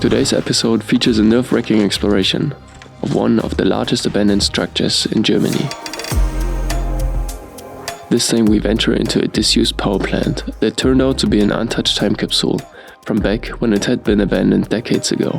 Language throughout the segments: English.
Today's episode features a nerve-wracking exploration of one of the largest abandoned structures in Germany. This time we venture into a disused power plant that turned out to be an untouched time capsule from back when it had been abandoned decades ago.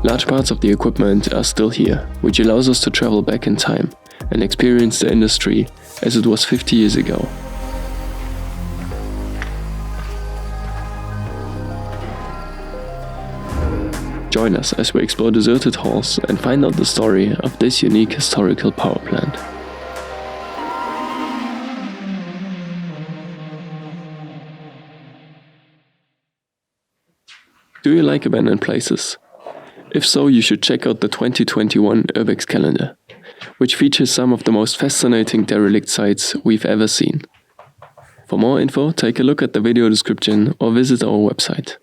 Large parts of the equipment are still here, which allows us to travel back in time and experience the industry as it was 50 years ago. Join us as we explore deserted halls and find out the story of this unique historical power plant. Do you like abandoned places? If so, you should check out the 2021 Urbex calendar, which features some of the most fascinating derelict sites we've ever seen. For more info, take a look at the video description or visit our website.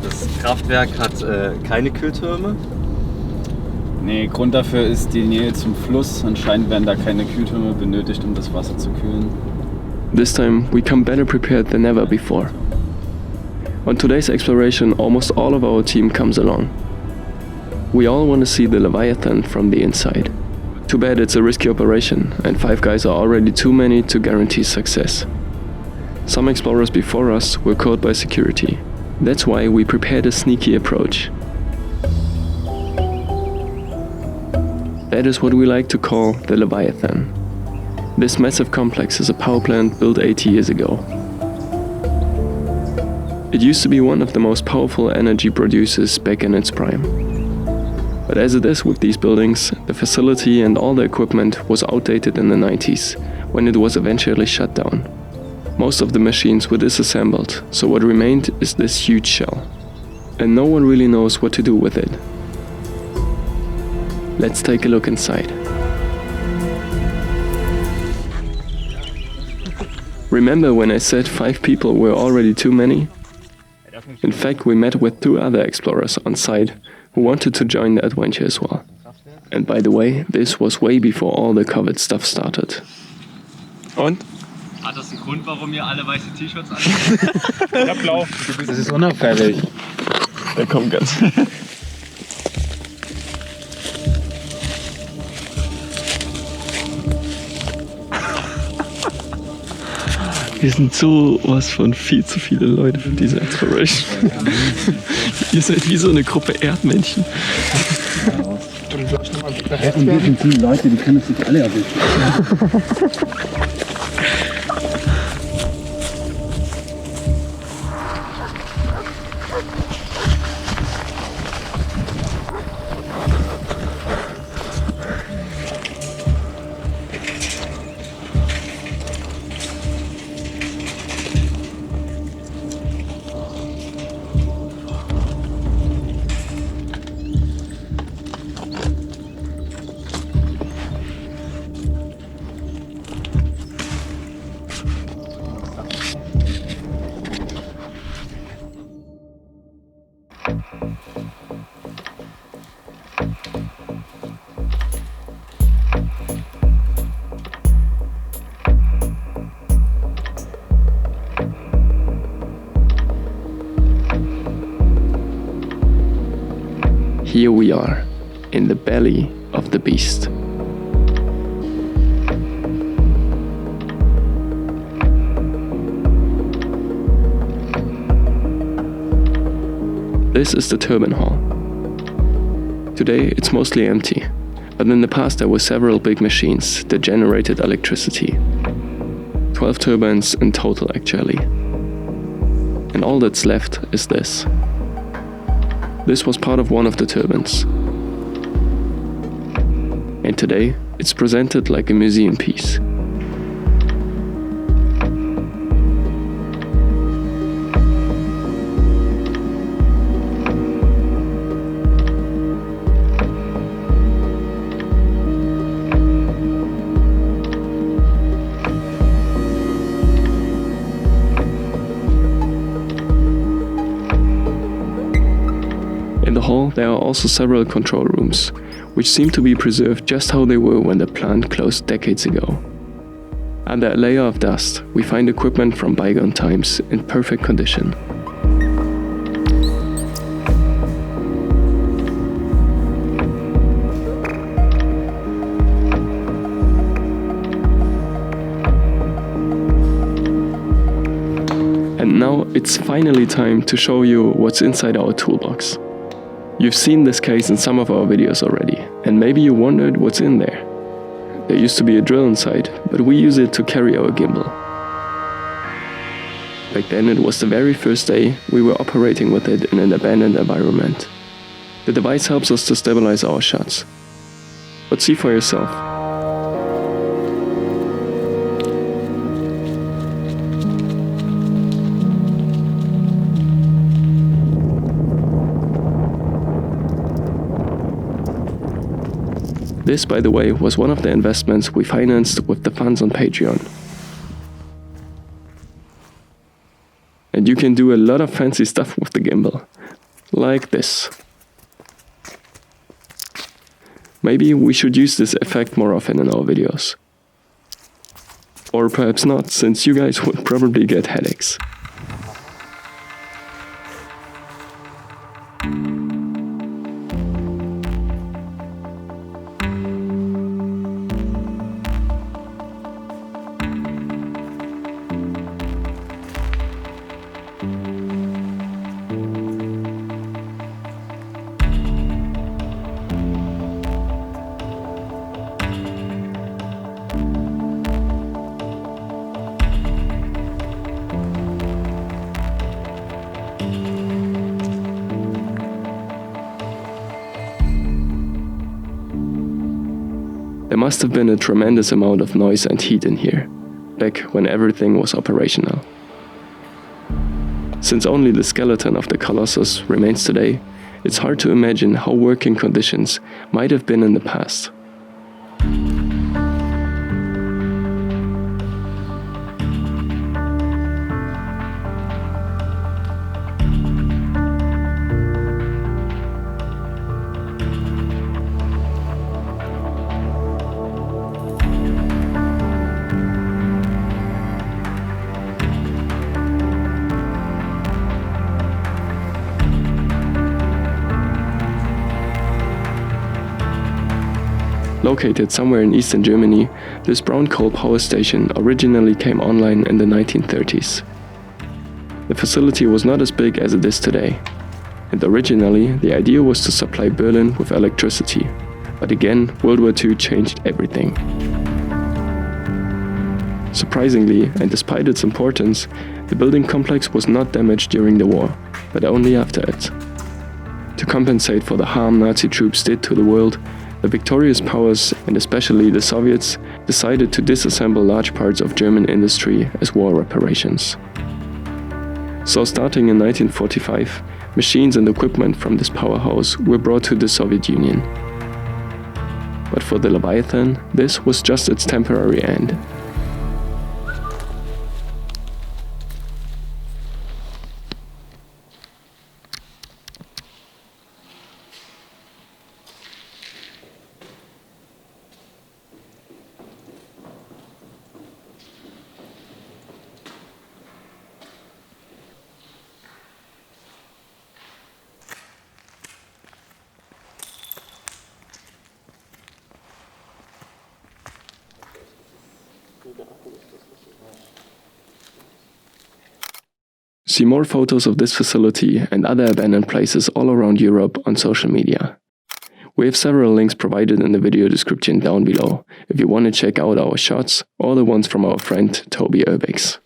Das Kraftwerk hat keine Kühltürme. Nee, Grund dafür ist die Nähe zum Fluss. Anscheinend werden da keine Kühltürme benötigt, um das Wasser zu kühlen. This time we come better prepared than ever before. On today's exploration, almost all of our team comes along. We all want to see the Leviathan from the inside. Too bad it's a risky operation, and 5 guys are already too many to guarantee success. Some explorers before us were caught by security. That's why we prepared a sneaky approach. That is what we like to call the Leviathan. This massive complex is a power plant built 80 years ago. It used to be one of the most powerful energy producers back in its prime. But as it is with these buildings, the facility and all the equipment was outdated in the 90s, when it was eventually shut down. Most of the machines were disassembled, so what remained is this huge shell. And no one really knows what to do with it. Let's take a look inside. Remember when I said 5 people were already too many? In fact, we met with 2 other explorers on site who wanted to join the adventure as well. And by the way, this was way before all the COVID stuff started. Und? Hat das einen Grund, warum ihr alle weiße T-Shirts anhabt? Ja, blau. Das ist unauffällig. Der kommt ganz. Wir sind sowas von viel zu viele Leute für diese Exploration. Ihr seid wie so eine Gruppe Erdmännchen. Ja, und wir sind 7 Leute, die können uns nicht alle erwischen. Here we are, in the belly of the beast. This is the turbine hall. Today it's mostly empty, but in the past there were several big machines that generated electricity. 12 turbines in total actually. And all that's left is this. This was part of one of the turbines. And today, it's presented like a museum piece. there are also several control rooms, which seem to be preserved just how they were when the plant closed decades ago. Under a layer of dust, we find equipment from bygone times in perfect condition. And now it's finally time to show you what's inside our toolbox. You've seen this case in some of our videos already, and maybe you wondered what's in there. There used to be a drill inside, but we use it to carry our gimbal. Back then it was the very first day we were operating with it in an abandoned environment. The device helps us to stabilize our shots. But see for yourself. This, by the way, was one of the investments we financed with the funds on Patreon. And you can do a lot of fancy stuff with the gimbal, like this. Maybe we should use this effect more often in our videos. Or perhaps not, since you guys would probably get headaches. There must have been a tremendous amount of noise and heat in here, back when everything was operational. Since only the skeleton of the Colossus remains today, it's hard to imagine how working conditions might have been in the past. Located somewhere in eastern Germany, this brown coal power station originally came online in the 1930s. The facility was not as big as it is today, and originally the idea was to supply Berlin with electricity, but again World War II changed everything. Surprisingly, and despite its importance, the building complex was not damaged during the war, but only after it. To compensate for the harm Nazi troops did to the world, the victorious powers, and especially the Soviets, decided to disassemble large parts of German industry as war reparations. So starting in 1945, machines and equipment from this powerhouse were brought to the Soviet Union. But for the Leviathan, this was just its temporary end. See more photos of this facility and other abandoned places all around Europe on social media. We have several links provided in the video description down below if you want to check out our shots or the ones from our friend Toby Urbex.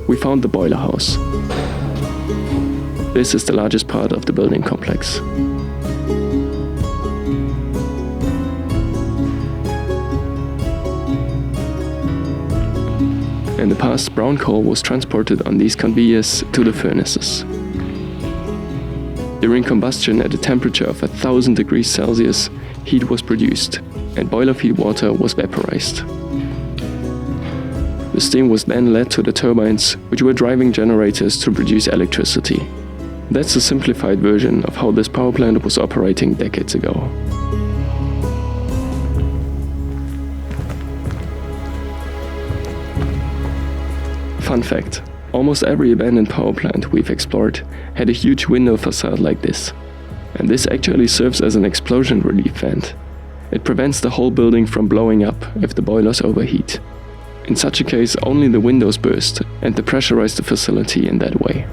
we found the boiler house. This is the largest part of the building complex. In the past, brown coal was transported on these conveyors to the furnaces. During combustion at a temperature of 1000 degrees Celsius, heat was produced and boiler feed water was vaporized. The steam was then led to the turbines, which were driving generators to produce electricity. That's a simplified version of how this power plant was operating decades ago. Fun fact, almost every abandoned power plant we've explored had a huge window facade like this. And this actually serves as an explosion relief vent. It prevents the whole building from blowing up if the boilers overheat. In such a case, only the windows burst and depressurize the facility in that way.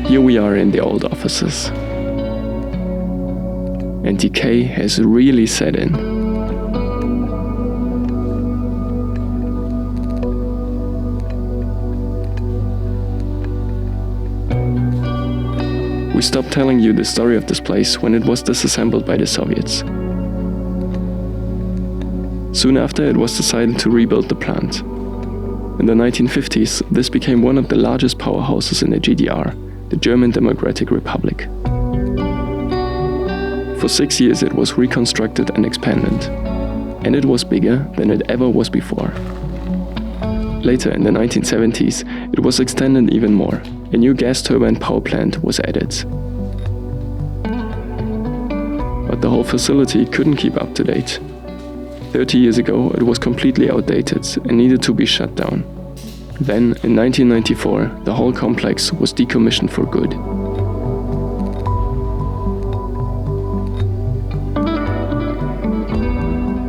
Here we are in the old offices. And decay has really set in. We stopped telling you the story of this place when it was disassembled by the Soviets. Soon after, it was decided to rebuild the plant. In the 1950s, this became one of the largest powerhouses in the GDR, the German Democratic Republic. For 6 years it was reconstructed and expanded, and it was bigger than it ever was before. Later in the 1970s, it was extended even more. A new gas turbine power plant was added. But the whole facility couldn't keep up to date. 30 years ago, it was completely outdated and needed to be shut down. Then, in 1994, the whole complex was decommissioned for good.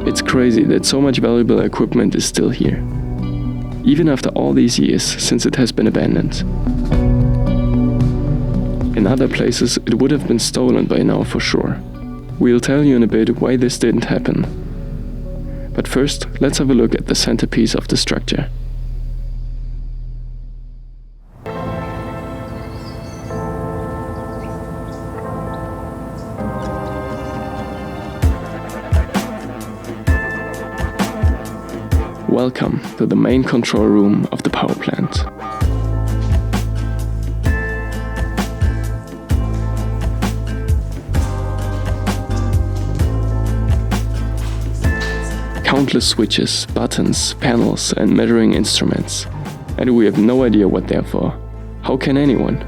It's crazy that so much valuable equipment is still here, even after all these years since it has been abandoned. In other places, it would have been stolen by now for sure. We'll tell you in a bit why this didn't happen. But first, let's have a look at the centerpiece of the structure. Welcome to the main control room of the power plant. Countless switches, buttons, panels, and measuring instruments. And we have no idea what they're for. How can anyone?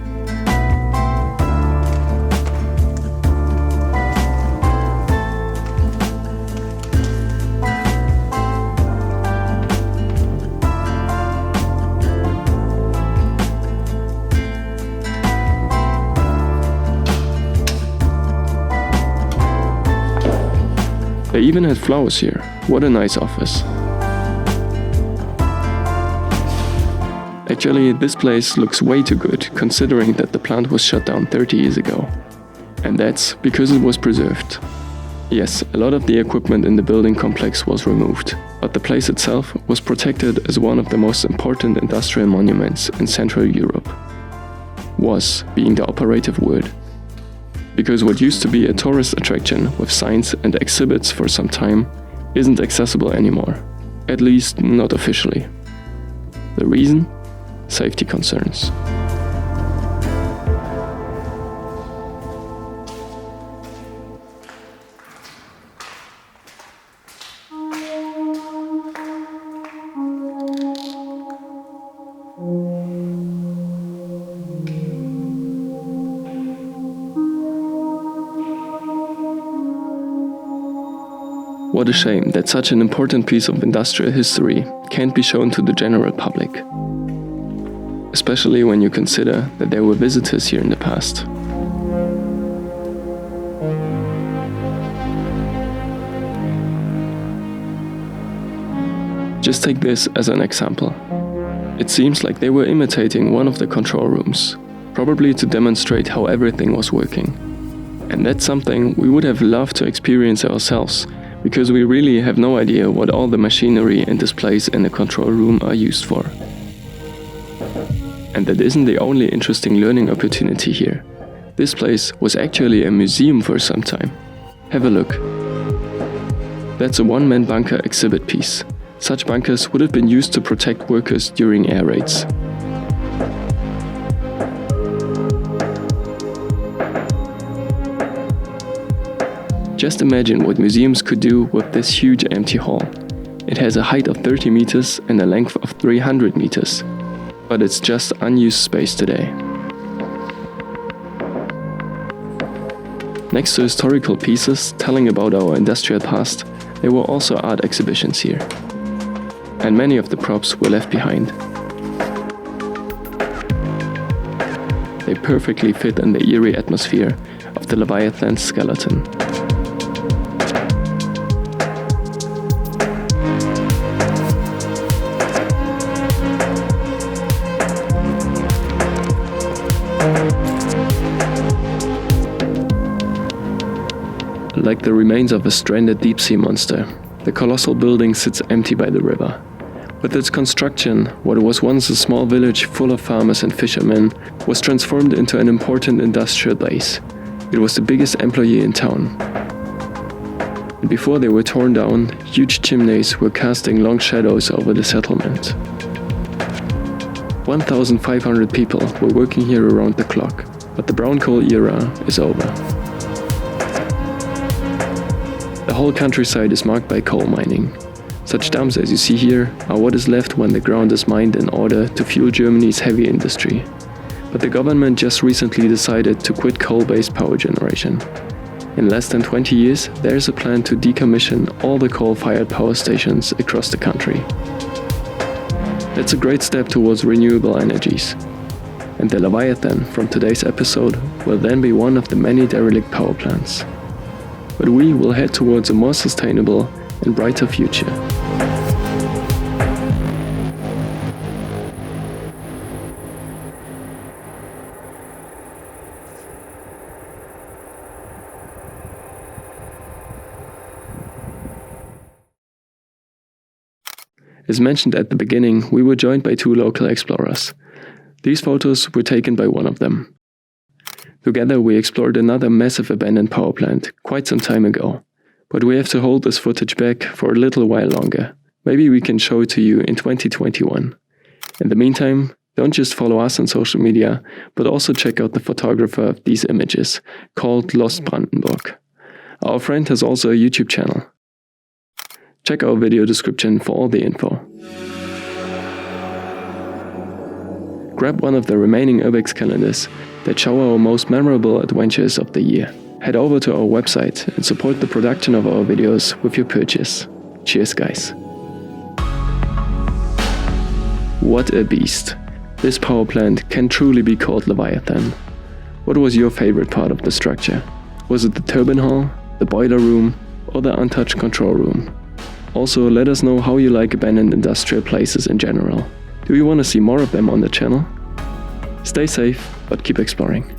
They even had flowers here. What a nice office. Actually, this place looks way too good, considering that the plant was shut down 30 years ago. And that's because it was preserved. Yes, a lot of the equipment in the building complex was removed, but the place itself was protected as one of the most important industrial monuments in Central Europe. Was being the operative word. Because what used to be a tourist attraction with signs and exhibits for some time isn't accessible anymore, at least not officially. The reason? Safety concerns. What a shame that such an important piece of industrial history can't be shown to the general public. Especially when you consider that there were visitors here in the past. Just take this as an example. It seems like they were imitating one of the control rooms, probably to demonstrate how everything was working. And that's something we would have loved to experience ourselves, because we really have no idea what all the machinery and displays in the control room are used for. And that isn't the only interesting learning opportunity here. This place was actually a museum for some time. Have a look. That's a one-man bunker exhibit piece. Such bunkers would have been used to protect workers during air raids. Just imagine what museums could do with this huge empty hall. It has a height of 30 meters and a length of 300 meters. But it's just unused space today. Next to historical pieces telling about our industrial past, there were also art exhibitions here. And many of the props were left behind. They perfectly fit in the eerie atmosphere of the Leviathan's skeleton. Like the remains of a stranded deep-sea monster, the colossal building sits empty by the river. With its construction, what was once a small village full of farmers and fishermen was transformed into an important industrial base. It was the biggest employer in town. And before they were torn down, huge chimneys were casting long shadows over the settlement. 1,500 people were working here around the clock, but the brown coal era is over. The whole countryside is marked by coal mining. Such dumps as you see here are what is left when the ground is mined in order to fuel Germany's heavy industry. But the government just recently decided to quit coal-based power generation. In less than 20 years, there is a plan to decommission all the coal-fired power stations across the country. That's a great step towards renewable energies. And the Leviathan from today's episode will then be one of the many derelict power plants. But we will head towards a more sustainable and brighter future. As mentioned at the beginning, we were joined by two local explorers. These photos were taken by one of them. Together we explored another massive abandoned power plant quite some time ago. But we have to hold this footage back for a little while longer. Maybe we can show it to you in 2021. In the meantime, don't just follow us on social media, but also check out the photographer of these images, called Lost Brandenburg. Our friend has also a YouTube channel. Check our video description for all the info. Grab one of the remaining Urbex calendars that show our most memorable adventures of the year. Head over to our website and support the production of our videos with your purchase. Cheers, guys. What a beast. This power plant can truly be called Leviathan. What was your favorite part of the structure? Was it the turbine hall, the boiler room, or the untouched control room? Also, let us know how you like abandoned industrial places in general. Do you want to see more of them on the channel? Stay safe, but keep exploring.